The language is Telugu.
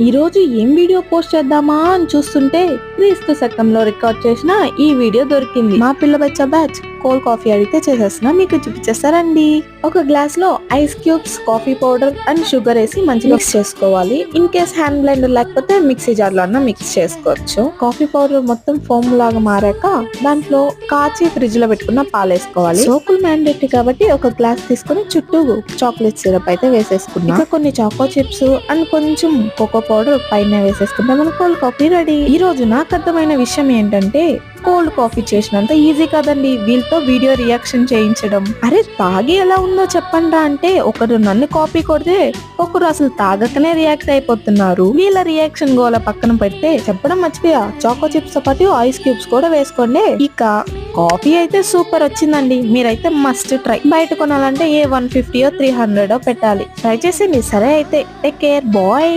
ఈ రోజు ఏం వీడియో పోస్ట్ చేద్దామా అని చూస్తుంటే క్రీస్తు శకంలో రికార్డ్ చేసిన ఈ వీడియో దొరికింది. మా పిల్ల బచ్చ బ్యాచ్ కోల్డ్ కాఫీ అడిగితే చేసేస్తున్నా, మీకు చూపించేస్తారండి. ఒక గ్లాస్ లో ice cubes, coffee powder and sugar వేసి మంచిగా మిక్స్ చేసుకోవాలి. ఇన్ కేస్ హ్యాండ్ బ్లెండర్ లేకపోతే మిక్సీ జార్ లో అన్నా మిక్స్ చేసుకోవచ్చు. కాఫీ పౌడర్ మొత్తం ఫోమ్ లాగా మారాక దాంట్లో కాచి ఫ్రిడ్జ్ లో పెట్టుకున్న పాలు వేసుకోవాలి. సోకులు మ్యాండేటరీ కాబట్టి ఒక గ్లాస్ తీసుకుని చుట్టూ చాక్లెట్ సిరప్ అయితే వేసేసుకున్నా. కొన్ని చాకో చిప్స్ అండ్ కొంచెం కోకో పౌడర్ పైన వేసేసుకుంటే మన కోల్డ్ కాఫీ రెడీ. ఈ రోజు నాకు అర్థమైన విషయం ఏంటంటే కోల్డ్ కాఫీ చేసినంత ఈజీ కదండి వీళ్ళతో వీడియో రియాక్షన్ చేయించడం. అరే తాగి ఎలా ఉందో చెప్పండి అంటే ఒకరు నన్ను కాపీ కొడితే ఒకరు అసలు తాగకనే రియాక్ట్ అయిపోతున్నారు. వీళ్ళ రియాక్షన్ గోల పక్కన పెడితే చెప్పడం మర్చిపోయా, చాకో చిప్స్ తో పాటు ఐస్ క్యూబ్స్ కూడా వేసుకోండి. ఇక కాఫీ అయితే సూపర్ వచ్చిందండి. మీరైతే మస్ట్ ట్రై. బయట కొనాలంటే ఏ 150 300 పెట్టాలి. ట్రై చేసేయండి. సరే అయితే టేక్ కేర్, బాయ్.